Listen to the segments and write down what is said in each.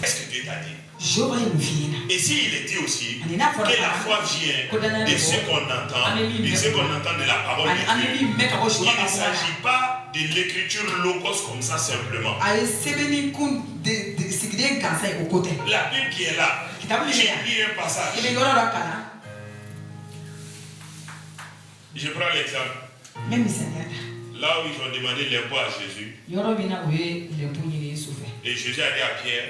Qu'est-ce que Dieu t'a dit? Et s'il est dit aussi que la foi vient de ce qu'on entend, de la parole de Dieu. Il ne s'agit pas de l'écriture logos comme ça simplement. La Bible qui est là, j'ai lu un passage. Je prends l'exemple. Là où ils ont demandé l'impôt à Jésus. Et Jésus a dit à Pierre,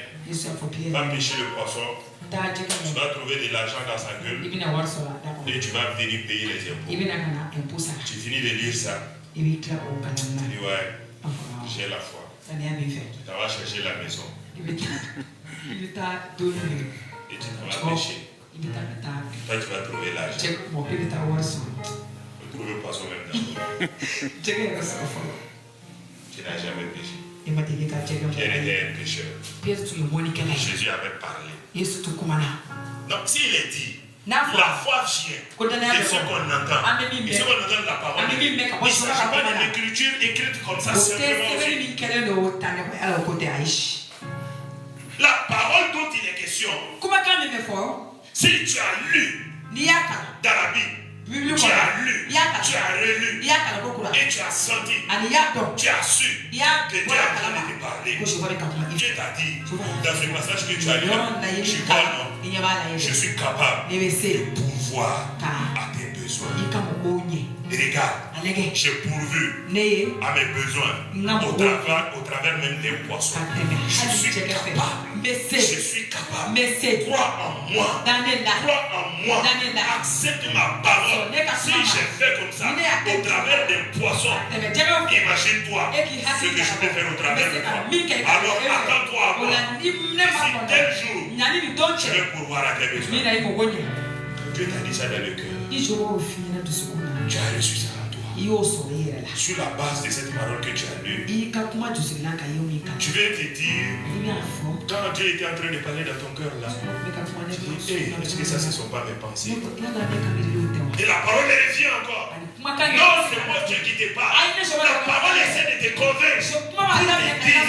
va pêcher le poisson, tu vas trouver de l'argent dans sa gueule et tu vas venir payer les impôts. Tu finis de lire ça. Tu dis ouais, j'ai la foi. Tu vas chercher la maison. Et tu vas pêcher. Toi tu vas trouver l'argent. Tu trouves le poisson même dans l'eau. Tu n'as jamais pêché. Pierre était un pécheur. Jésus avait parlé. Donc s'il est dit, la foi vient de ce qu'on entend. Et ce qu'on entend de la parole. Il ne s'agit pas d'une écriture écrite comme ça simplement. La parole dont il est question, si tu as lu dans la Bible, tu as lu, tu as relu, et tu as senti, tu as su que Dieu a besoin de te parler. Dieu t'a dit dans ce passage que tu as lu, je suis capable de pourvoir à tes besoins. Regarde, j'ai pourvu à mes besoins au travers même des poissons. Je suis capable. Crois en moi. Accepte ma parole. Si j'ai fait comme ça au travers des poissons, imagine-toi ce que je peux faire au travers de toi. Alors attends-toi à moi. D'ici tel jour, je vais pourvoir à tes besoins. Dieu t'a dit ça dans le cœur. Tu as reçu ça en toi. Sur la base de cette parole que tu as lue, tu veux te dire, quand Dieu était en train de parler dans ton cœur là, tu dis, hey, est-ce que ça ce ne sont pas mes pensées? Et la parole revient encore. Non, c'est moi Dieu qui te parle. La parole essaie de te convaincre pour te dire,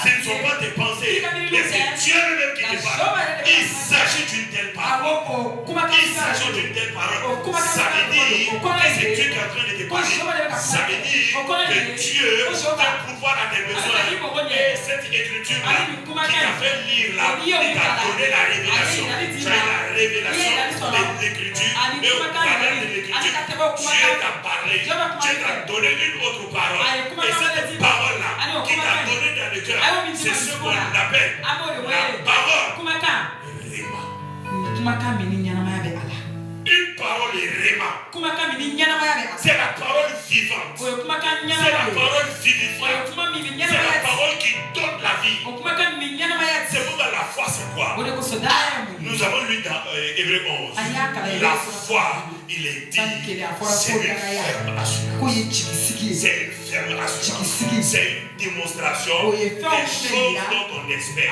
ce ne sont pas tes pensées, mais c'est Dieu lui-même qui te parle. Il s'agit d'une telle parole. Ça veut dire que c'est Dieu qui est en train de te parler. Ça veut dire que Dieu va pouvoir à tes besoins. Et cette écriture-là qui t'a fait lire là, il t'a donné la révélation. Tu as la révélation de l'écriture. Et au travers de l'écriture, Dieu t'a parlé. Dieu t'a donné une autre parole. Et cette parole-là qui t'a donné dans le cœur, c'est ce qu'on appelle la parole. Une parole réma. C'est la parole vivante. C'est la parole vivifiante. C'est la parole qui donne la vie. C'est pourquoi la foi c'est quoi? Nous avons lu dans Hébreux 11. La foi, il est dit, c'est une ferme assurance. C'est une ferme assurance. C'est une démonstration des choses dont on espère.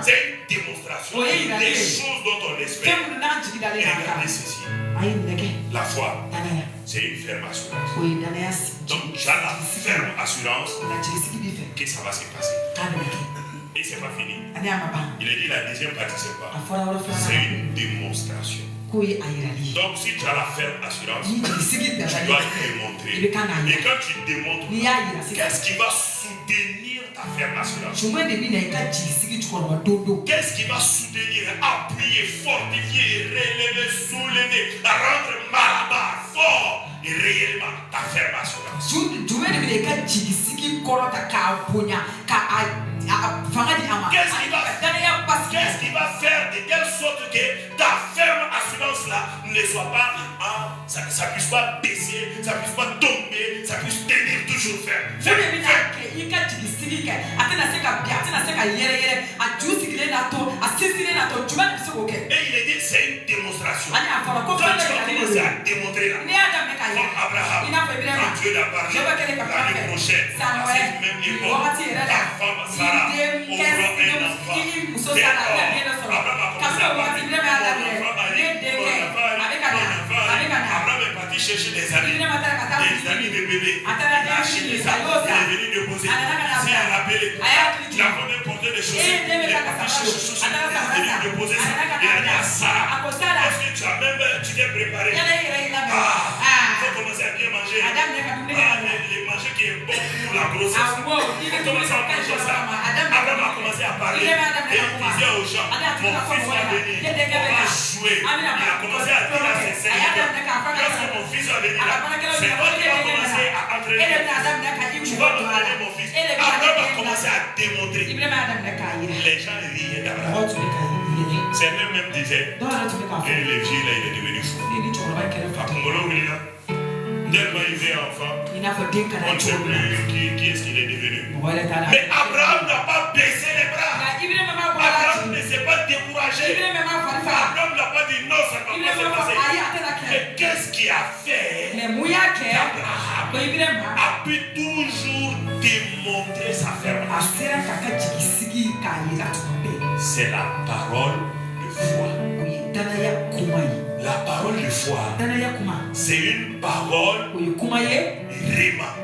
C'est une démonstration des choses dont on espère. Regardez ceci. La foi, c'est une ferme assurance. Donc j'ai la ferme assurance que ça va se passer. Et c'est pas fini. Il a dit la deuxième partie c'est quoi? C'est une démonstration. Donc si tu as la ferme assurance, tu dois démontrer. Et quand tu démontres, qu'est-ce qui va soutenir ta ferme assurance? Qu'est-ce qui va soutenir, appuyer, fortifier, relever, soulever, rendre malabar, fort et réellement ta ferme assurance? Qu'est-ce qui va faire de telle sorte que ta ferme assurance là ne soit pas, ça puisse pas baisser, ça puisse pas tomber, ça puisse tenir toujours ferme. Et il est dit c'est une démonstration. Quand tu vas commencer à démontrer là, comme Abraham, quand Dieu l'a parlé l'année prochaine, à cette même époque, ta femme Sarah aura un enfant. Abraham a commencé à parler. Abraham est parti chercher des amis de bébé. Il a acheté ça, il est venu déposer. Il s'est rappelé. La femme est portée des chaussettes. Il est cherché sur de poser ça. Il a dit à Sarah, est-ce que tu t'es préparé? Il faut commencer à bien manger. Les manger qui est bon pour la grossesse. Il faut commencer à manger ça. Adam a commencé à parler. Et il disait aux gens, mon fils va venir, on va jouer. Il a commencé à dire à ses serviteurs, lorsque mon fils va venir, c'est toi qui vas commencer à entraîner mon fils. Tu vas entraîner mon fils. Adam a commencé à démontrer. Les gens riaient d'Abraham. Certains même disaient, le vieux là, il est devenu fou. Tellement il est enfant, on ne sait plus qui est-ce qu'il est devenu. Mais Abraham n'a pas baissé les bras. Abraham ne s'est pas découragé. Abraham n'a pas dit non, ça ne va pas se passer. Mais qu'est-ce qui a fait qu'Abraham a pu toujours démontrer sa fermeté? C'est la parole de foi. La parole de foi, c'est une parole rima.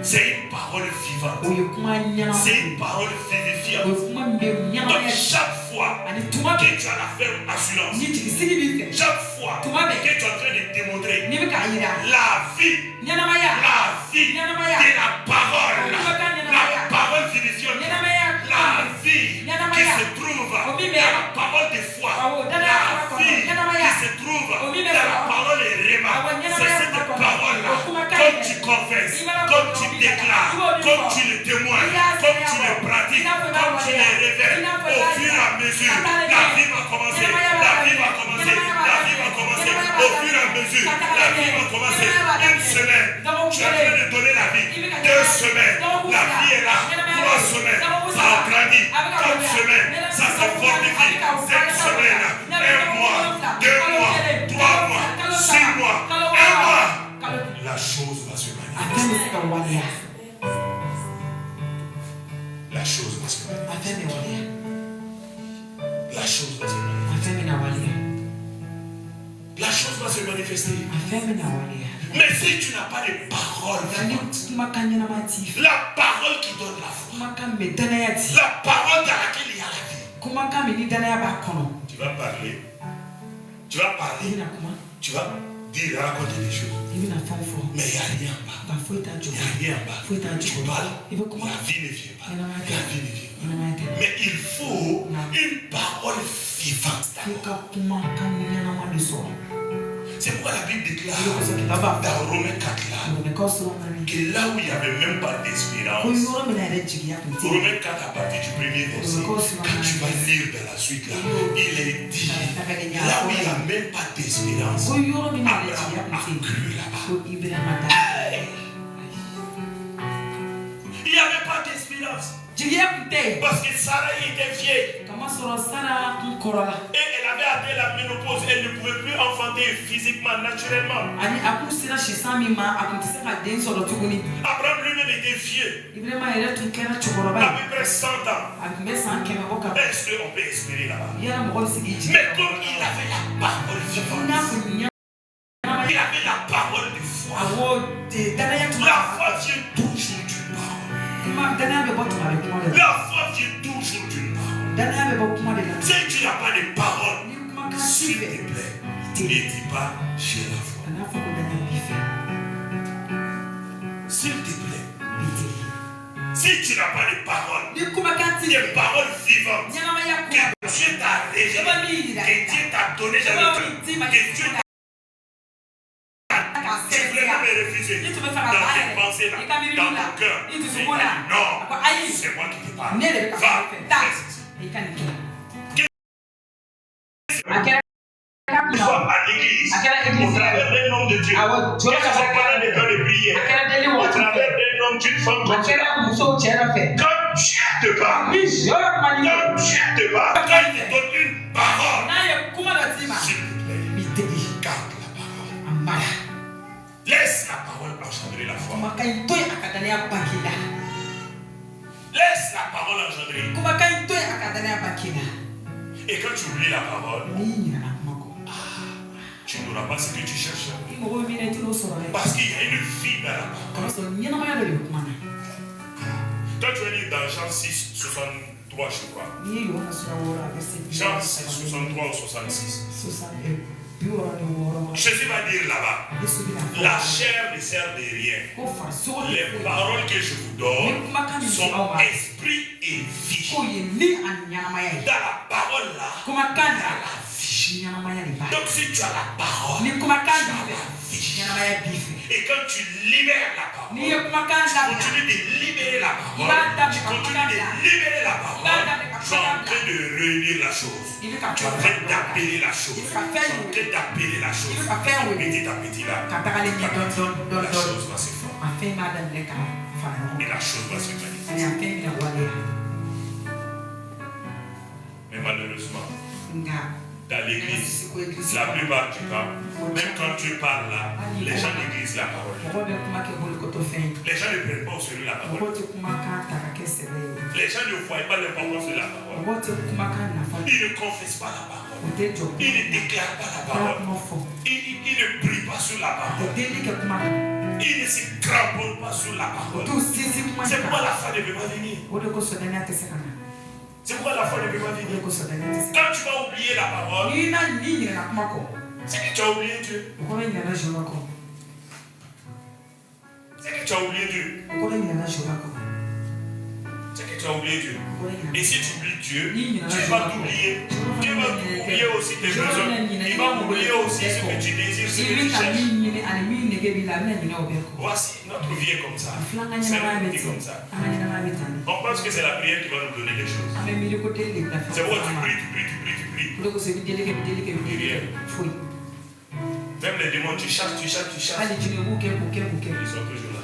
C'est une parole vivante. C'est une parole vivifiante. Donc chaque fois que tu as la ferme assurance, chaque fois que tu es en train de démontrer la vie de la parole vivifiante, la vie qui se trouve dans la parole de foi, la vie qui se trouve dans la parole rima, c'est cette parole-là, comme tu confesses, comme tu déclares, comme tu le témoignes, comme tu le pratiques, comme tu le révèles, au fur et à mesure, la vie va commencer, la vie va commencer, la vie va commencer, au fur et à mesure, la vie va commencer. Une semaine, tu es en train de donner la vie, 2 semaines, la vie est là, 3 semaines, ça a grandi, 4 semaines, ça se fortifie, 5 semaines, 1 mois, 2 mois, 3 mois, 6 mois, 1 mois. La chose va se manifester. La chose va se manifester. La chose va se manifester. La chose va se manifester. Mais si tu n'as pas de parole, la parole qui donne la foi, la parole dans laquelle il y a la vie, tu vas parler, tu vas dire, raconter des choses, mais il n'y a rien en bas. Il n'y a rien en bas. Tu parles, la vie ne vient pas. La vie ne vient pas. Mais il faut une parole vivante. C'est pourquoi la Bible déclare dans Romains 4 que là où il n'y avait même pas d'espérance, Romains 4 à partir du premier verset, quand tu vas lire dans la suite là, il est dit là où il n'y a même pas d'espérance, Abraham a cru là-bas. Il n'y avait pas d'espérance. Parce que Sarah était vieille. Et elle avait atteint la ménopause. Elle ne pouvait plus enfanter physiquement, naturellement. Abraham lui-même était vieux. À peu près 100 ans. Est-ce qu'on peut espérer là-bas? Mais comme il avait la parole vivante, il avait la parole de foi. La foi vient toujours d'une parole. La foi vient toujours d'une parole. Si tu n'as pas de parole, s'il te plaît, ne dis pas j'ai la foi. S'il te plaît, si tu n'as pas de parole, des paroles vivantes que Dieu t'a révélées, que Dieu t'a donné, que Dieu t'a tu voulais me refuser dans tes pensées, dans ton cœur. Non, c'est moi qui te parle. Va, une fois à l'église, au travers d'un homme de Dieu, pendant des temps de prière, au travers d'un homme, d'une femme de Dieu, quand Dieu te parle, quand Dieu te parle, quand il te donne une parole, s'il te plaît, garde la parole. Laisse la parole engendrer la foi. Laisse la parole engendrer. Et quand tu oublies la parole, tu n'auras pas ce que tu cherches. Parce qu'il y a une vie dans la parole. Quand tu vas lire dans Jean 6, 63 63, je crois. Jean 63 ou 66. Jésus va dire là-bas, la chair ne sert de rien. Les paroles que je vous donne sont esprit et vie. Dans la parole là, il y a la vie. Donc si tu as la parole, tu as la vie. Et quand tu libères la parole, tu continues de libérer la parole, tu continues de libérer la parole, tu es en train de réunir la chose. Tu es en train d'appeler la chose. Tu es en train d'appeler la chose. Petit à petit là, la chose va se faire. Et la chose va se manifester. Mais malheureusement, dans l'église, la plupart du temps, même quand tu parles là, les gens négligent la parole. Les gens ne prennent pas au sérieux la parole. Les gens ne voient pas l'importance de la parole. Ils ne confessent pas la parole. Ils ne déclarent pas la parole. Ils ne prient pas sur la parole. Ils ne se cramponnent pas sur la parole. C'est pourquoi la foi ne peut pas venir. C'est pourquoi la foi ne peut pas venir. Quand tu vas oublier la parole, c'est que tu as oublié Dieu. C'est que tu as oublié Dieu. C'est que tu as oublié Dieu. Et si tu oublies Dieu, tu vas t'oublier. Dieu va t'oublier aussi tes besoins. Il va oublier aussi ce que tu désires, ce que tu cherches. Voici, notre vie est comme ça. C'est notre vie comme ça. On pense que c'est la prière qui va nous donner des choses. C'est pourquoi tu pries. Même les démons, tu cherches. Ils sont toujours là.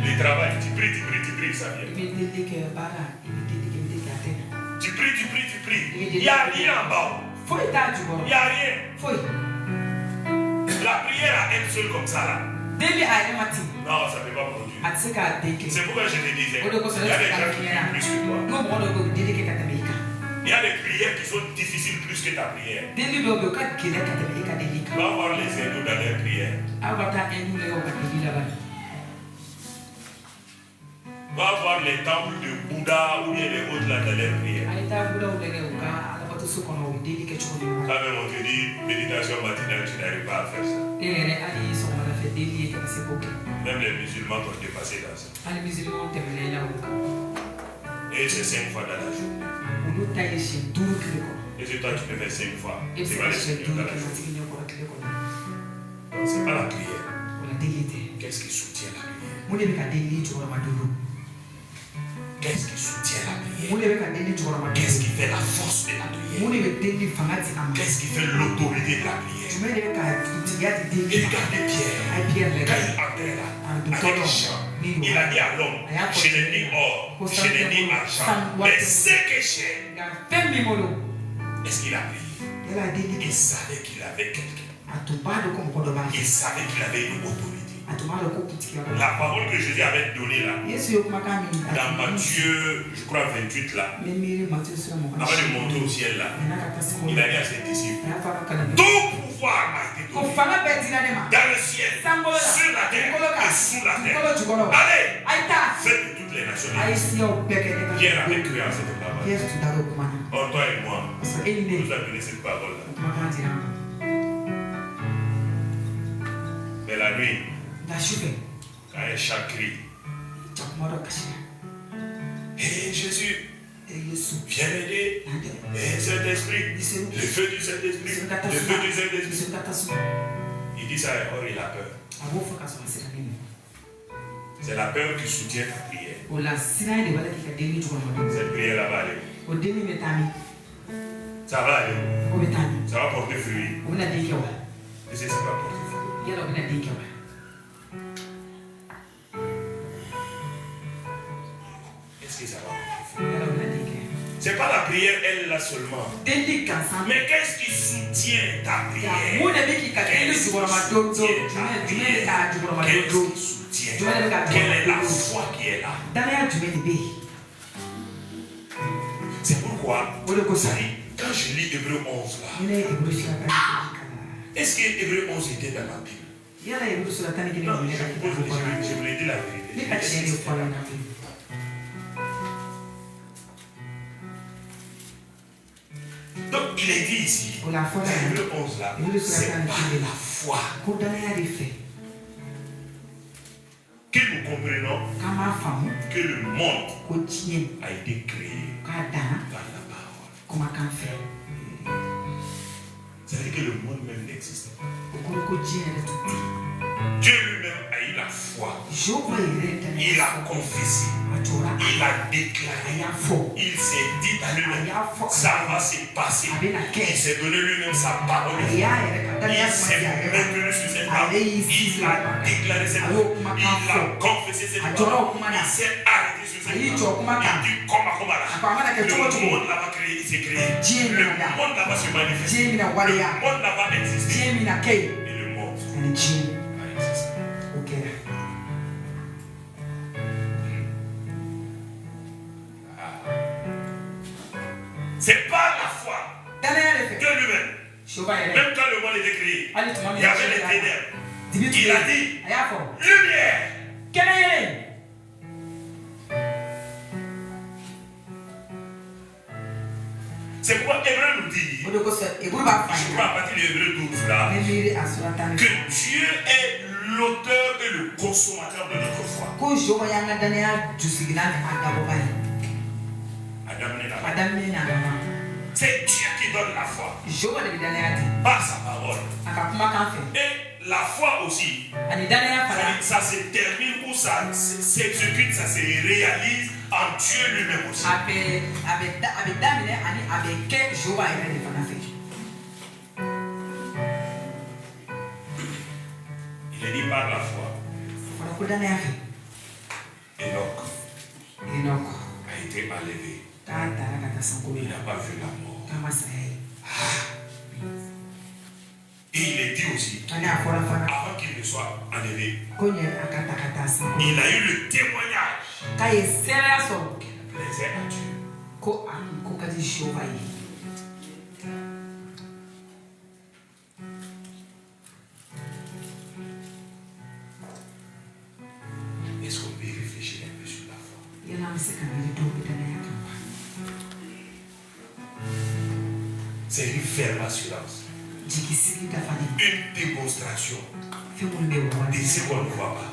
Le travail, tu pries, ça vient. Tu pries. Il n'y a rien en bas. Il n'y a rien. La prière à elle seule comme ça là. Non, ça ne peut pas produire. C'est pourquoi je te disais, il y a des gens qui prient plus que toi. Il y a des prières qui sont difficiles plus que ta prière. Va voir les hindous dans leurs prières. Va voir les temples de Bouddha ou bien les autres là dans leurs prières. Quand même on te dit méditation matinale, tu n'arrives pas à faire ça. Même les musulmans ont dépassé dans ça. Et c'est 5 fois dans la journée. Et c'est toi tu peux faire 5 fois. C'est pas les 5 dans la journée. Donc c'est pas la prière. Qu'est-ce qui soutient la prière? Qu'est-ce qui soutient la prière? Qu'est-ce qui fait la force de la prière? Qu'est-ce qui fait l'autorité de la prière? Il regarde Pierre. Quand il entrait là, avec les chants, il a dit à l'homme, je n'ai ni or, je n'ai ni argent, mais ce que j'ai. Est-ce qu'il a prié? Il savait qu'il avait quelqu'un. Il savait qu'il avait une autorité. La parole que Jésus avait donnée là, dans Matthieu, je crois 28 là, avant de monter au ciel là, il a dit à ses disciples, tout pouvoir m'a été donné dans le ciel, sur la terre et sous la terre. Allez, faites de toutes les nations. Pierre avait cru en cette parole. Or toi et moi, nous avons donné cette parole là. Mais la nuit, quand un chat crie, et Jésus, viens m'aider. Et Saint-Esprit, le feu du Saint-Esprit, le feu du Saint-Esprit. Il dit ça, or il a peur. C'est la peur qui soutient ta prière. Cette prière là va aller. Ça va aller. Ça va porter fruit. Et c'est ça va porter fruit. Est-ce que ça va porter fruit? C'est pas la prière elle là seulement. Mais qu'est-ce qui soutient ta prière? Qu'est-ce qui soutient? Quelle est la foi qui est là? C'est pourquoi quand je lis Hébreu 11 là, est-ce que Hébreu 11 était dans la Bible? Non, je vous l'ai dit la vérité. il est dit ici, le 11 là, c'est pas la foi. Que nous comprenons que le monde a été créé par la parole. C'est-à-dire que le monde même n'existe pas. Dieu lui-même a eu la foi. Il a confessé. Il a déclaré. Il s'est dit à lui-même, ça va se passer. Il s'est donné lui-même sa parole. Il s'est maintenu sur cette parole. Il a déclaré cette parole. Il a confessé cette parole. Il s'est arrêté sur cette parole. Il dit comment là. Le monde là-bas créé, il s'est créé. Le monde là-bas se manifeste. Le monde là-bas existe. Et le monde a existé. C'est pas la foi de lui-même. Même quand le monde était créé, il y avait les ténèbres. Il a dit lumière. C'est pourquoi Hébreu nous dit, je crois à partir de Hébreu 12 là, que Dieu est l'auteur et le consommateur de notre foi. C'est Dieu qui donne la foi par sa parole. Et la foi aussi, ça se termine ou ça s'exécute, ça se réalise en Dieu lui-même aussi. Il est dit par la foi. Enoch a été enlevé. Il n'a pas vu la mort. Et il est dit aussi, avant qu'il ne soit enlevé, il a eu le témoignage qu'il plaisait à Dieu. Est-ce qu'on peut réfléchir un peu sur la foi? C'est une ferme assurance. Une démonstration de ce qu'on ne voit pas.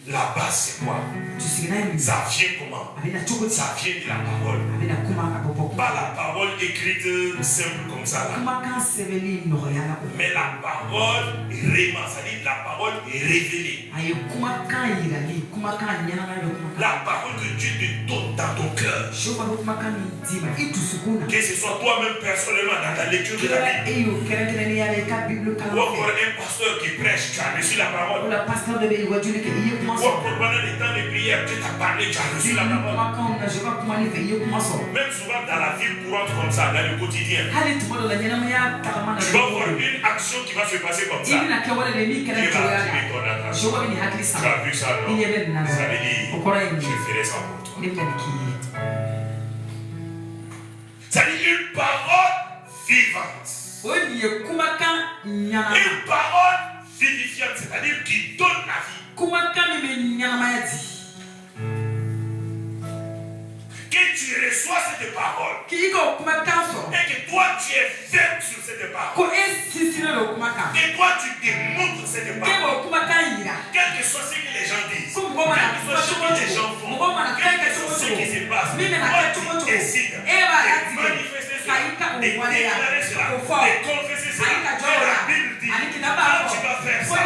La base, c'est quoi? Ça vient comment? Ça vient de la parole. Pas la parole écrite simple comme ça. Là. Mais la parole vraiment, c'est-à-dire la parole révélée. La parole que Dieu te donne dans ton cœur. Que ce soit toi-même personnellement dans ta lecture de la Bible. Ou encore un pasteur qui prêche, tu as reçu la parole. Ou encore pendant les temps de prière, tu t'as parlé, tu as reçu la parole. Même souvent dans la vie courante comme ça, dans le quotidien. Tu vas voir une action qui va se passer comme ça. Tu vas activer ton attention. Tu as vu ça, non? Ça veut dire, je ferai ça pour toi. Ça veut dire une parole vivante. Une parole vivifiante, c'est-à-dire qui donne la vie. Que tu reçois cette parole et que toi tu es ferme sur cette parole et toi tu démontres cette parole, quel que soit ce que les gens disent, quel que soit ce que les gens font, quel que soit ce qui se passe, toi tu décides de manifester cela, de déclarer cela, de confesser cela. Et la Bible dit, quand tu vas faire ça,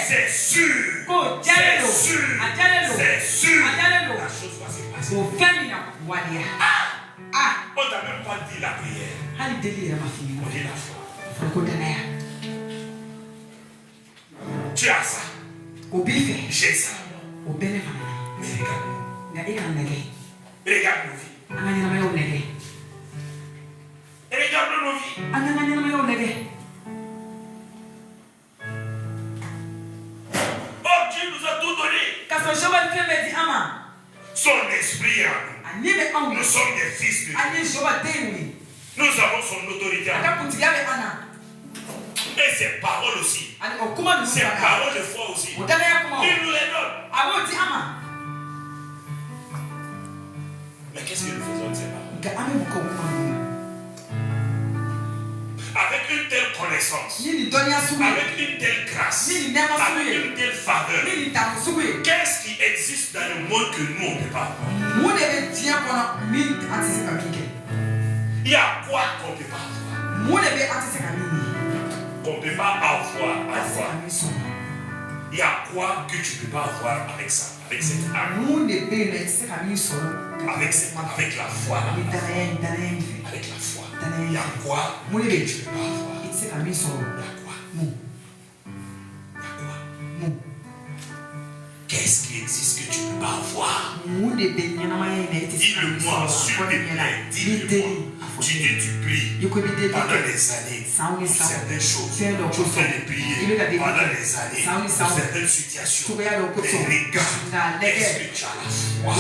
c'est sûr, c'est sûr, la chose va se passer. On t'a même pas dit la prière. On dit la foi. Tu as ça. J'ai ça. Mais regarde-nous. Regarde nos vies. Regarde nos vies. Oh, Dieu nous a tout donné. Son esprit en nous. Nous sommes des fils de Dieu. Nous avons son autorité en nous. Et ses paroles aussi. Ses paroles de foi aussi. Il nous les donne. Mais qu'est-ce que nous faisons de ces paroles? connaissance, avec une telle grâce, avec une telle faveur. Qu'est-ce qui existe dans le monde que nous on ne peut pas avoir? Il y a quoi qu'on ne peut pas avoir? Qu'on ne peut pas avoir. Il y a quoi que tu ne peux pas avoir avec ça, avec cette âme, avec la foi. Avec la foi. Il y a quoi que tu ne peux pas avoir? Il y a quoi? Qu'est-ce qui existe que tu ne peux pas avoir? Dis-le-moi, s'il te plaît, dis-le-moi. Tu pries pendant des années pour certaines choses. Tu fais des prières pendant des années pour certaines situations. Mais regarde, est-ce que tu as la foi?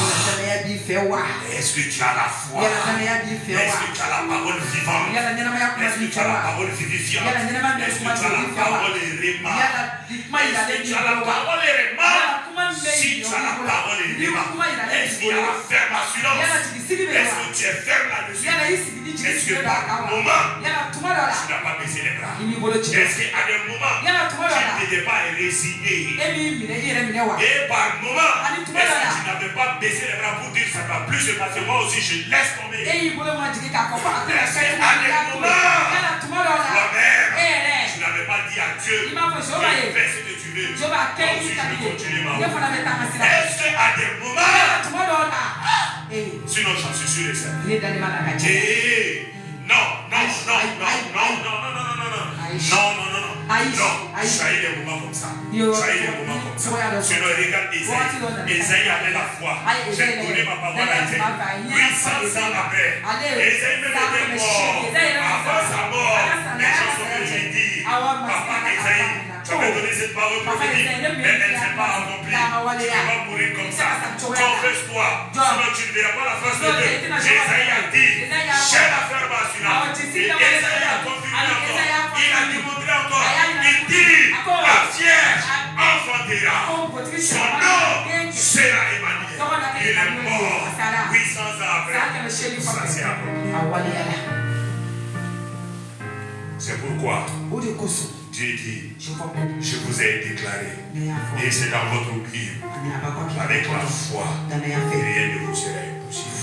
Est-ce que tu as la foi? Est-ce que tu as la parole vivante? Est-ce que tu as la parole vivifiante? Est-ce que tu as la parole réma? Est-ce que tu as la parole réma? Si tu as la parole réma, est-ce qu'il y a la ferme assurance? Est-ce que tu es ferme là-dessus? Est-ce que par moment, tu n'as pas baissé les bras? Est-ce qu'à des moments, tu n'étais pas résigné? Et par moment, est-ce que tu n'avais pas baissé les bras pour dire ça ne va plus se passer? Moi aussi, je laisse tomber. Est-ce qu'à des moments, toi-même, tu n'avais pas dit à Dieu, je fais ce que tu veux. Moi aussi, je vais continuer ma route. Est-ce qu'à des moments, sinon j'en suis sûr et certain. Non, j'ai des moments comme ça. Sinon, regarde Esaïe avait la foi. J'ai donné ma parole à Esaïe. 800 ans après, Esaïe me était mort. Avant sa mort, les gens sont venus dire, papa Esaïe, tu avais donné cette parole prophétique, mais elle ne s'est pas accomplie. Tu ne vas pas mourir comme ça. Confesse-toi, sinon tu ne verras pas la face de Dieu. Esaïe a dit, j'ai la ferme assurance. Et Esaïe a confirmé encore. Il a démontré encore. Il dit, la Vierge enfantera. Son nom sera Emmanuel. Il est mort 800 ans après. Ça c'est accompli. C'est pourquoi Dieu dit, je vous ai déclaré, et c'est dans votre Bible, avec la foi, rien ne vous sera impossible.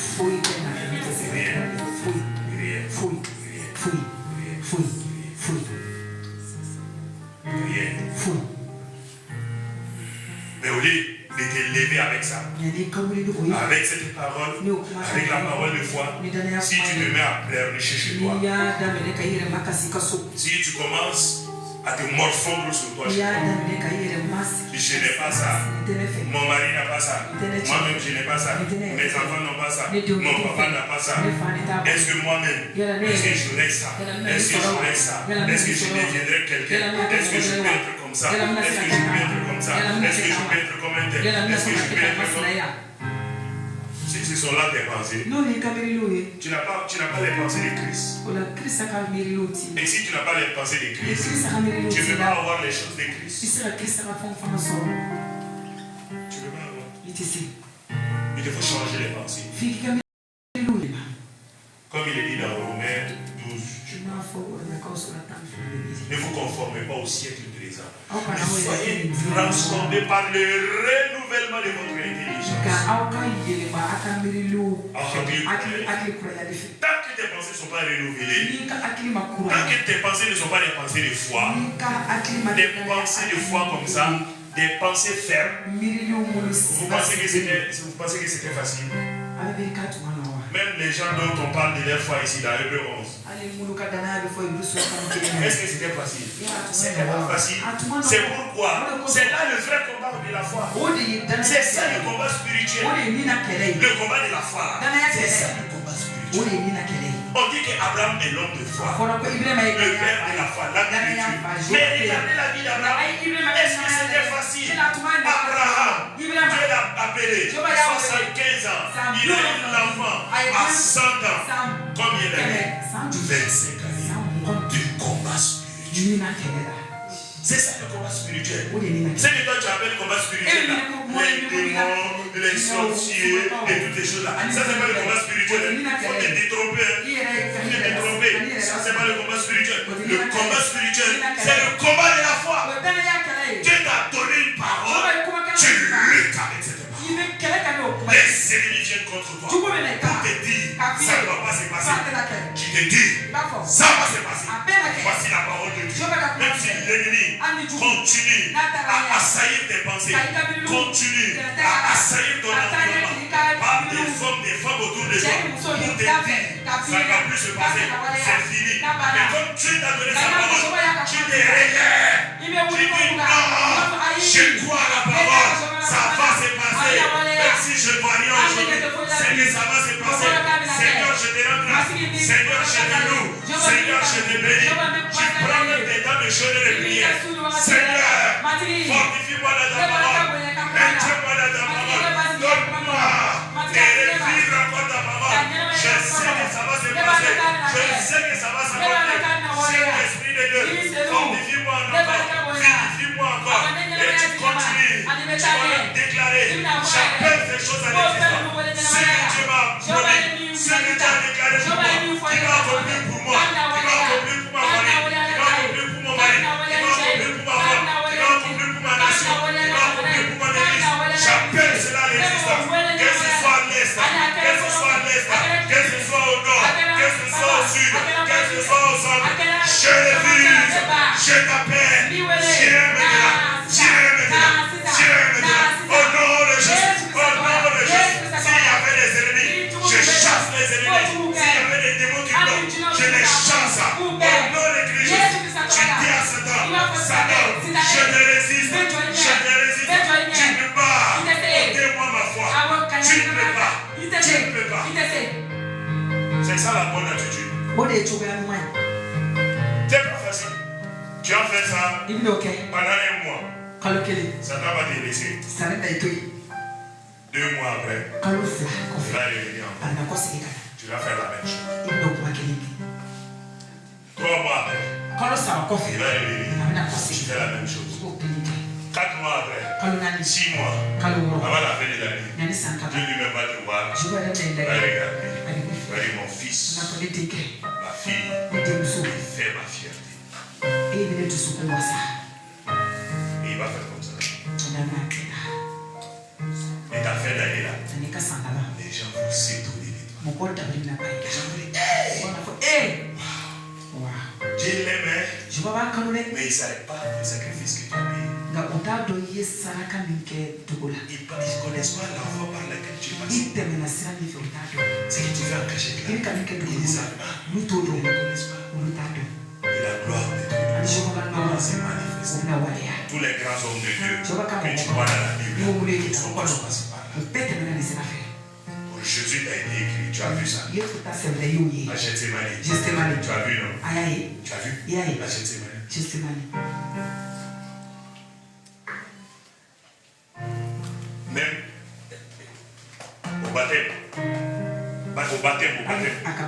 Rien. Mais au lieu de te lever avec ça, avec cette parole, avec la parole de foi, si tu te mets à pleurnicher chez toi, si tu commences à te morfondre sur toi, je n'ai pas ça, mon mari n'a pas ça, moi-même je n'ai pas ça, mes enfants n'ont pas ça, mon papa n'a pas ça. Est-ce que moi-même, est-ce que j'aurai ça? Est-ce que j'aurai ça? Est-ce que je deviendrai quelqu'un? Est-ce que je peux être comme ça? Est-ce que je peux être comme ça? Est-ce que je peux être comme un tel? Est-ce que je peux être comme... Si ce sont là tes pensées, tu n'as pas les pensées de Christ. Et si tu n'as pas les pensées de Christ, tu ne peux pas avoir les choses de Christ. Tu ne peux pas avoir. Il te faut changer les pensées. Comme il est dit dans Romains 12. Ne vous conformez pas au siècle présent. Mais soyez transformés par le renouvellement de votre intelligence. Tant que tes pensées ne sont pas renouvelées, tant que tes pensées ne sont pas des pensées de foi, des pensées de foi comme ça, des pensées fermes, vous pensez que c'était facile? Même les gens dont on parle de leur foi ici dans Hébreux 11. Est-ce que c'était facile? C'était pas facile. C'est pourquoi c'est là le vrai combat de la foi. C'est ça le combat spirituel. Le combat de la foi. C'est ça le combat spirituel. On dit qu'Abraham est l'homme de foi. Le père de la foi, l'âme de Dieu. Mais regardez la vie d'Abraham. Est-ce que c'était facile? Abraham, Dieu l'a appelé 75 ans. Il a eu l'enfant à 100 ans. Combien d'années? 25 années du combat spirituel. C'est ça le combat spirituel. C'est que toi tu appelles le combat spirituel là. Les démons, les sorciers et toutes les choses là. Ça c'est pas le combat spirituel. Il faut te détromper. Ça c'est pas le combat spirituel. Le combat spirituel, c'est le combat de la foi. Dieu t'a donné une parole. Tu luttes avec cette parole. Les ennemis viennent contre toi pour te dire ça ne va pas se passer. Tu te dis ça va se passer. Voici la parole de Dieu. Même si l'ennemi continue à assaillir tes pensées, continue à assaillir ton environnement par des hommes, des femmes autour de toi pour te dire ça ne va plus se passer, c'est fini. Mais comme Dieu t'a donné sa parole, tu te relèves. Tu dis non, je crois à la parole, ça va se passer. Même si je ne vois rien aujourd'hui, c'est que ça va se passer. Seigneur, je te rends grâce. Seigneur, je te loue. Seigneur, je te bénis. Tu prends même des temps de jeûne et de prière. Seigneur, fortifie-moi dans ta parole. Mets-moi dans ta parole. Donne-moi de revivre encore ta parole. Je sais que ça va se passer. Je sais que ça va se passer. Saint-Esprit de Dieu, fortifie-moi encore. Vivifie-moi encore. Et tu continues. Tu vas me déclarer. J'appelle ces choses à l'existence. Ce que Dieu m'a promis, ce que Dieu a déclaré pour moi, qui va accomplir pour moi, qui va accomplir pour ma famille, qui va accomplir pour mon mari, qui va accomplir pour ma femme, qui va accomplir pour ma nation, qui va accomplir pour mon église. J'appelle cela à l'existence. Que ce soit à l'est, que ce soit à l'est, que ce soit au nord, que ce soit au sud, que ce soit au centre. Je le vise, je t'appelle, viens maintenant, viens maintenant, viens maintenant. Au nom de Jésus, au nom de Jésus. S'il y avait des ennemis, je chasse les ennemis. S'il y avait des démons qui bloquent, je les chasse. Au nom de Christ, tu dis à Satan, Satan, je te résiste, je te résiste. Tu ne peux pas ôter-moi ma foi. Tu ne peux pas. Tu ne peux pas. C'est ça la bonne attitude. C'est pas facile. Tu as fait ça pendant un mois. Satan va te laisser. 2 mois après, tu vas revenir encore. Tu vas faire la même chose. 3 mois après, tu vas revenir. Tu fais la même chose. 4 mois après, 6 mois, avant la fin de l'année, Dieu lui-même va te voir. Tu vas regarder. Tu vas dire mon fils, ma fille, fais ma fierté. Et il va faire comme ça. Et ta fin d'année là, les gens vont s'étonner de toi. Les gens vont dire, hey! Dieu l'aimait, mais il ne savait pas le sacrifice que tu as payé. Ils ne connaissent pas la voie par laquelle tu es passé. Ce que tu fais en cachette là, ils ne savent pas. Ils ne connaissent pas. Et la gloire de Dieu s'est manifestée. Tous les grands hommes de Dieu que tu vois dans la Bible, ils sont tous passés par là. Pour Jésus t'a été écrit, tu as vu ça. À Gethsémani. Tu as vu, non? Tu as vu? À Gethsémani. Même au baptême.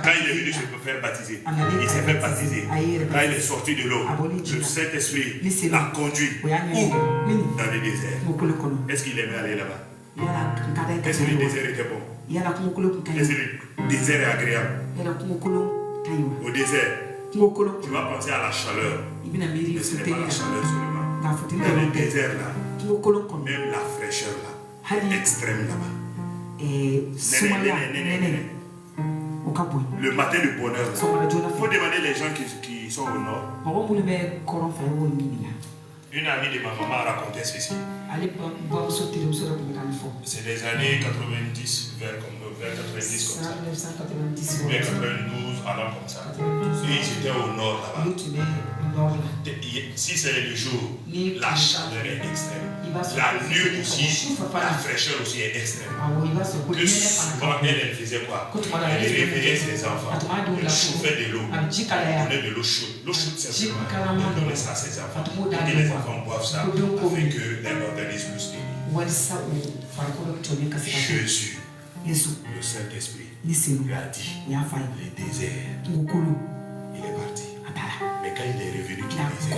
Quand il est venu se faire baptiser, il s'est fait baptiser. Quand il est sorti de l'eau, le Saint-Esprit l'a conduit où? Dans le désert. Est-ce qu'il aimait aller là-bas? Est-ce que le désert était bon? Est-ce que le désert est agréable? Au désert, tu vas penser à la chaleur. Mais ce n'est pas la chaleur seulement. Dans le désert là, même la fraîcheur là, extrême là-bas. Le matin du bonheur, il faut demander les gens qui sont au nord. Une amie de ma maman a raconté ceci. C'est des années 90, vers 90 comme ça. Vers 92, allant comme ça. Et ils étaient au nord là-bas. Si c'est le jour, la chaleur est extrême. La nuit aussi, la fraîcheur aussi est extrême. Que souvent elle faisait quoi? Elle réveillait ses enfants. Elle chauffait de l'eau. Elle donnait de l'eau chaude. L'eau chaude simplement. Elle donnait ça à ses enfants. Et les enfants boivent ça afin que leur organisme se guérisse. Jésus, le Saint-Esprit, lui a dit le désert. Il est parti. Mais quand il est revenu du désert,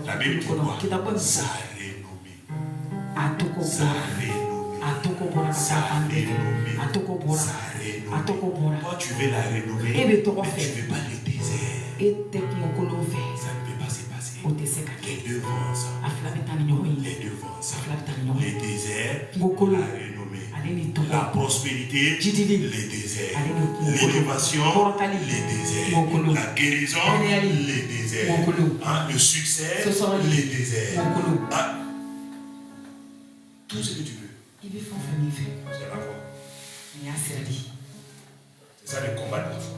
la Bible dit quoi? Ça a renommé. Ça a renommé. Ça a renommé. Toi, tu veux la renommer, mais tu ne veux pas le désert. Ça ne peut pas se passer. Les deux vont ensemble. Les deux vont ensemble. Les déserts, la renommée. La prospérité, les déserts. L'élévation, les déserts. La guérison, les déserts. Le succès, les déserts. Tout ce que tu veux. C'est la foi. C'est ça le combat de la foi.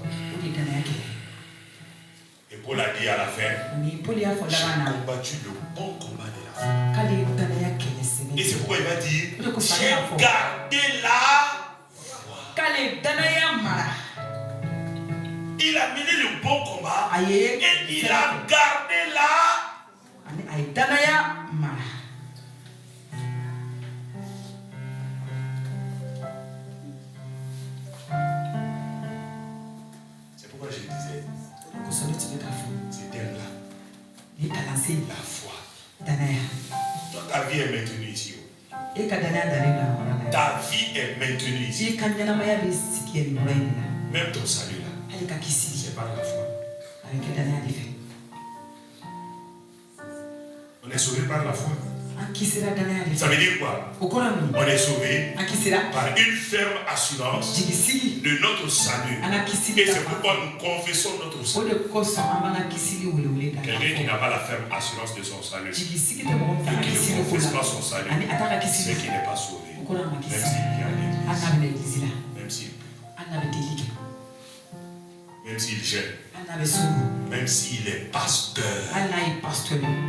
Et Paul a dit à la fin, j'ai combattu le bon combat de la foi. Et c'est pourquoi il va dire, j'ai gardé la foi. Il a mené le bon combat et il a gardé la foi. C'est pourquoi je disais, c'est elle-là. La foi. Toi, ta vie est maintenue ici. Ta vie est maintenue ici. Même ton salut là, c'est par la foi. On est sauvé par la foi. Ça veut dire quoi? On est sauvé par une ferme assurance de notre salut. Et c'est pourquoi nous confessons notre salut. Quelqu'un qui n'a pas la ferme assurance de son salut, et qui ne confesse pas son salut, c'est qu'il n'est pas sauvé. Même s'il vient à l'église, même s'il prie, même s'il gêne, même s'il est pasteur,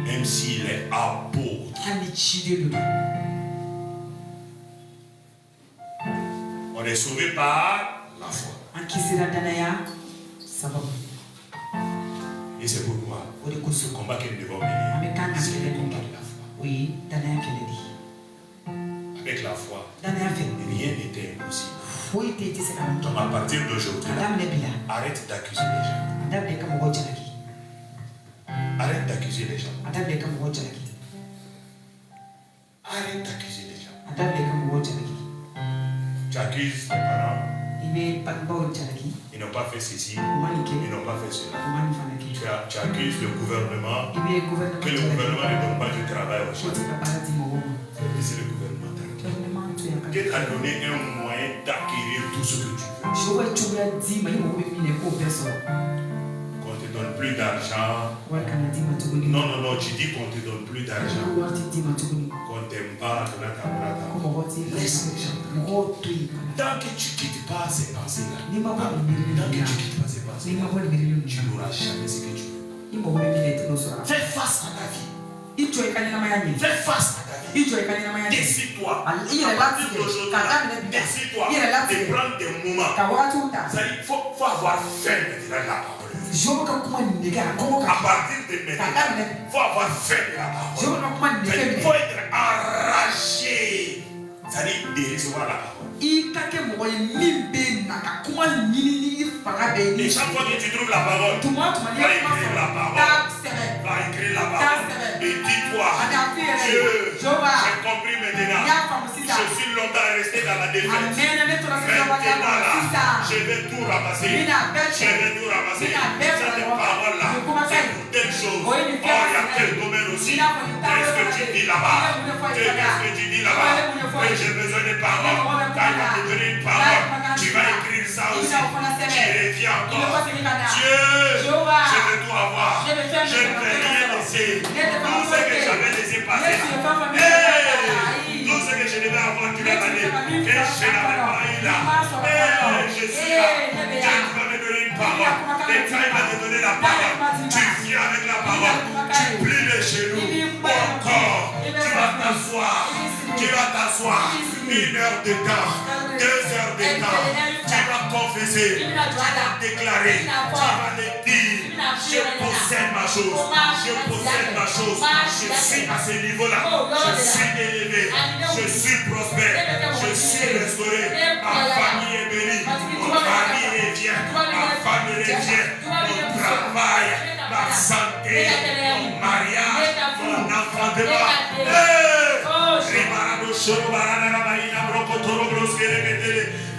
même s'il est apôtre. On est sauvé par la foi. Et c'est pourquoi ce combat que nous devons mener, c'est le combat de la foi. Avec la foi, rien n'était impossible. Donc à partir d'aujourd'hui, arrête d'accuser les gens. Arrête d'accuser les gens. Arrête d'accuser les gens. Tu accuses tes parents. Ils n'ont pas fait ceci. Ils n'ont pas fait cela. Tu accuses le gouvernement. Que le gouvernement ne donne pas du travail aux gens. C'est le gouvernement. Dieu t'a donné un moyen d'acquérir tout ce que tu veux. Qu'on te donne plus d'argent. Non, tu dis qu'on te donne plus d'argent. Qu'on t'aime pas, laisse les gens. Tant que tu ne quittes pas ces pensées-là, tu n'auras jamais ce que tu veux. Fais face à ta vie. Fais face à ta vie. Décide-toi. À partir d'aujourd'hui, décide-toi de prendre des moments. Il faut avoir faim de la parole. À partir de maintenant, il faut avoir faim de la parole. Il faut être enragé. C'est-à-dire de recevoir la parole. Et chaque fois que tu trouves la parole, va écrire la parole. Va écrire la parole. Et dis-toi, Dieu, j'ai compris maintenant. Je suis longtemps resté dans la défaite. Maintenant là, je vais tout ramasser. Je vais tout ramasser. Cette parole-là, c'est pour telle chose. Or, il y a tel domaine aussi. Qu'est-ce que tu dis là-bas? Qu'est-ce que tu dis là-bas? J'ai besoin de paroles. Quand il va te donner une parole, tu vas écrire ça aussi. Tu reviens encore. Dieu, je veux tout avoir. Je ne vais rien laisser. Tout ce que j'avais laissé passer là. Tout ce que je devais avoir, tu l'as donné. Que je n'avais pas eu là. Je suis là. Dieu, tu vas me donner une parole. Et quand il va te donner la parole, tu viens avec la parole. Tu plies les genoux. Encore. Tu vas t'asseoir. Tu vas t'asseoir 1 heure de temps, 2 heures de temps. Tu vas confesser, tu vas déclarer, tu vas le dire. Je possède ma chose, je possède ma chose. Je suis à ce niveau-là, je suis élevé, je suis prospère, je suis restauré. Ma famille est bénie, mon mari revient, ma famille revient, mon travail, ma santé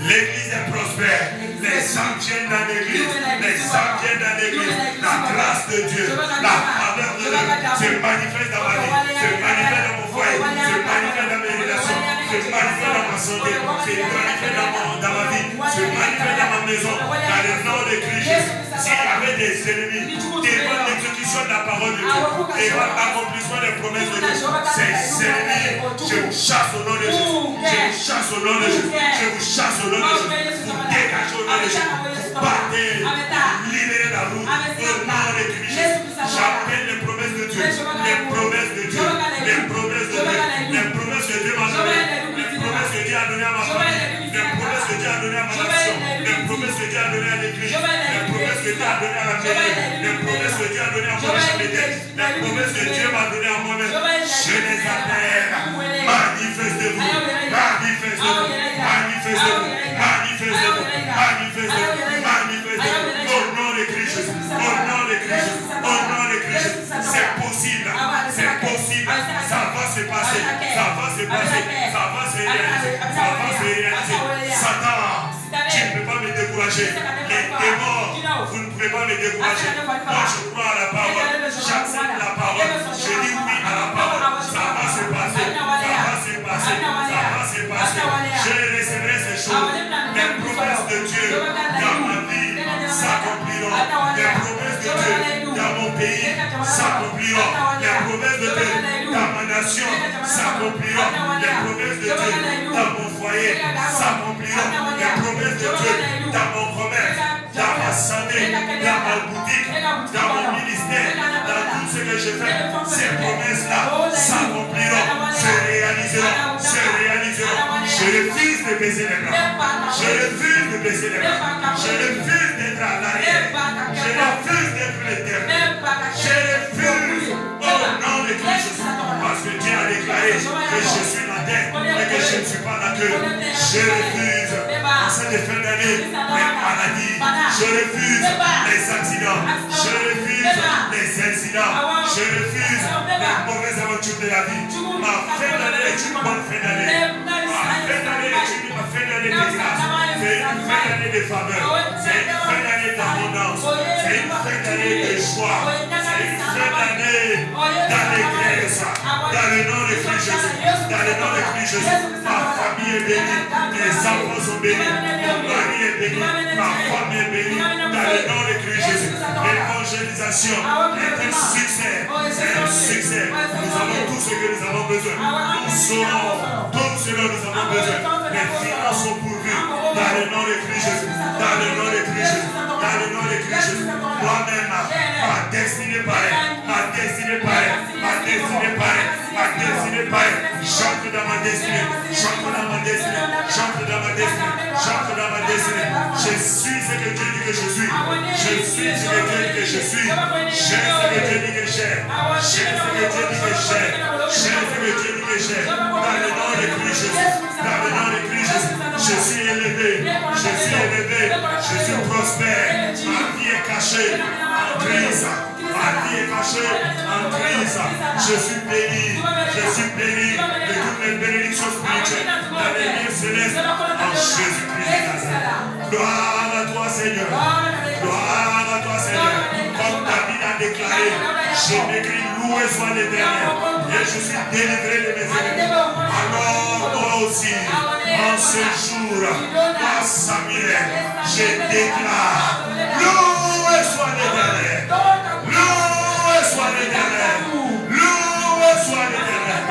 L'église est prospère. Les âmes viennent dans l'église. Les âmes viennent dans l'église. La grâce de Dieu, la faveur de Dieu se manifeste dans ma vie, se manifeste dans mon foyer, se manifeste dans mes relations, se manifeste dans ma santé, se manifeste dans ma vie, se manifeste dans ma maison. Dans le nom de Christ Jésus. S'il y avait des ennemis devant l'exécution de la parole de Dieu, devant l'accomplissement des promesses de Dieu, ces ennemis, je vous chasse au nom de Jésus. Je vous chasse au nom de Jésus. Je vous chasse au nom de Jésus. Vous dégagez au nom de Jésus. Vous partez, vous libérez la route au nom de Christ Jésus. J'appelle les promesses de Dieu, les promesses de Dieu, les promesses de Dieu, les promesses que Dieu m'a données, les promesses que Dieu a données à ma famille, les promesses que Dieu a données à ma nation, les promesses que Dieu a données à l'église, les promesses que Dieu a données à la mairie, les promesses que Dieu a données à mon championnat, les promesses que Dieu m'a données à moi-même. Je les appelle. Manifestez-vous, manifestez-vous, manifestez-vous, manifestez-vous, manifestez-vous, manifestez-vous. Au nom de Christ Jésus, au nom de Christ Jésus, au nom de Christ Jésus. C'est possible, c'est possible. Ça va se passer, ça va se passer, ça va se réaliser, ça va se réaliser. Satan, tu ne peux pas me décourager. Les démons, vous ne pouvez pas me décourager. Moi, je crois à la parole, j'accepte la parole, je dis oui à la parole. Ça va se passer, ça va se passer, ça va se passer. Je recevrai ces choses. Les promesses de Dieu dans ma vie s'accompliront. Les promesses de Dieu dans mon pays s'accompliront. Les promesses de Dieu dans ma nation s'accompliront. Les promesses de Dieu dans mon foyer s'accompliront. Les promesses de Dieu dans mon commerce, dans ma santé, dans ma boutique, dans mon ministère, dans tout ce que je fais. Ces promesses-là s'accompliront, se réaliseront, se réaliseront. Je refuse de baisser les bras. Je refuse de baisser les bras. Je refuse d'être à l'arrière. Je refuse d'être l'éternel. Je refuse au nom de Christ. Parce que Dieu a déclaré que je suis la tête et que je ne suis pas la queue. Je refuse en cette fin d'année les maladies. Je refuse les accidents. Je refuse les incidents. Je refuse les mauvaises aventures de la vie. Ma fin d'année est une bonne fin d'année. Ma fin d'année est une fin d'année de grâce. C'est une fin d'année de faveur. C'est une fin d'année d'abondance. C'est une fin d'année de joie. C'est une fin d'année d'allégresse. Dans le nom de Christ Jésus. Dans le nom de Christ Jésus. Ma famille est bénie. Mes enfants sont bénis. Mon mari est béni. Ma femme est bénie. Dans le nom de Christ Jésus. L'évangélisation est un succès. C'est un succès. Nous avons tout ce que nous avons besoin. Nous saurons tout ce dont nous avons besoin. Les finances sont pourvues. Dans le nom de Christ Jésus. Dans le nom de Christ Jésus. Dans le nom de Christ Jésus. Moi-même, ma destinée paraît. Ma destinée paraît. Ma destinée paraît. Ma destinée paraît. Chante dans ma destinée. Chante dans ma destinée. Chante dans ma destinée. Chante dans ma destinée. Je suis ce que Dieu dit que je suis. Je suis ce que Dieu dit que je suis. J'ai ce que Dieu dit que j'ai. J'ai ce que Dieu dit que j'ai. J'ai ce que Dieu dit que j'ai. Dans le nom de Christ Jésus. Dans le nom de Christ Jésus. Je suis élevé. Je suis élevé. Je suis prospère. Ma vie est cachée en Christ. Ma vie est cachée en Christ. Je suis béni. Je suis béni de toutes les bénédictions spirituelles dans les lieux célestes en Jésus-Christ. Gloire à toi, Seigneur. Gloire à toi, Seigneur. Comme David a déclaré, je m'écris loué soit l'Éternel et je suis délivré de mes ennemis. Alors moi aussi, en ce jour, à Samuel, je déclare, loué soit l'Éternel. Loué soit l'Éternel. Loué soit l'Éternel.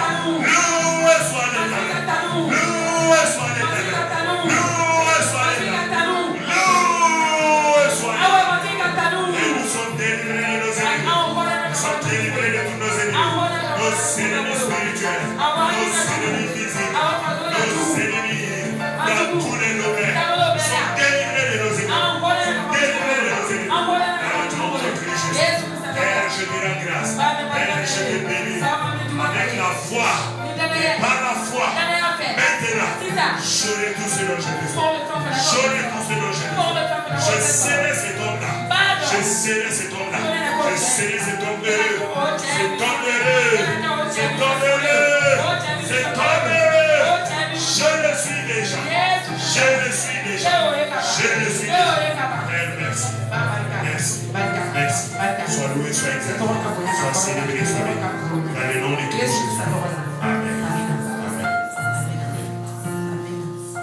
Loué soit l'Éternel. Loué soit l'Éternel. Loué soit l'Éternel. Loué soit l'Éternel. Et nous sommes délivrés de nos ennemis. Nous sommes délivrés de tous nos ennemis. Nos ennemis spirituels. Nos ennemis physiques. Nos ennemis dans tous les domaines. Nous sommes délivrés de nos ennemis. Délivrés de nos ennemis. Dans le nom de Christ Jésus. Père, je te rends grâce. Père, je te bénis. Avec la foi et par la foi, maintenant, j'aurai tout ce dont j'ai besoin. J'aurai tout ce dont j'ai besoin. Je serai cet homme-là. Je serai cet homme-là. Je serai cet homme heureux. Cet homme heureux. Cet Jésus. Père, merci. Merci. Sois loué, sois exalté. Sois célébré, sois béni. Dans le nom de Jésus. Amen.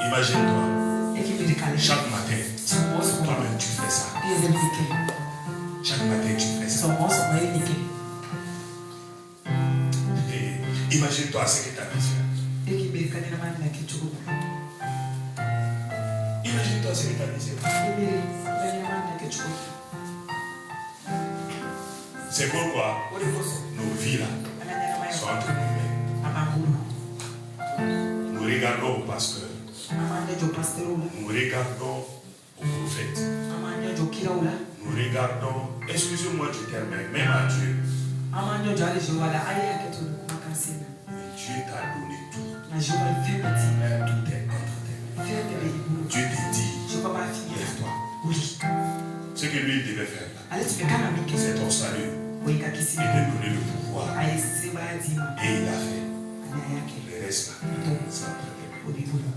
Imagine-toi, chaque matin, toi-même tu fais ça. Chaque matin tu fais ça. Et imagine-toi ce que tu as dit. Imagine-toi ce que tu as dit. C'est pourquoi nos vies là sont entre nous. Nous regardons au pasteur. Nous regardons au prophète. Nous regardons, excusez-moi du terme, même à Dieu. Mais Dieu t'a donné tout. Tout est entre tes mains. Dieu te dit, lève-toi. Ce que lui devait faire là, c'est ton salut. Il t'a donné le pouvoir. Et il a fait. Le reste là, c'est entre tes mains.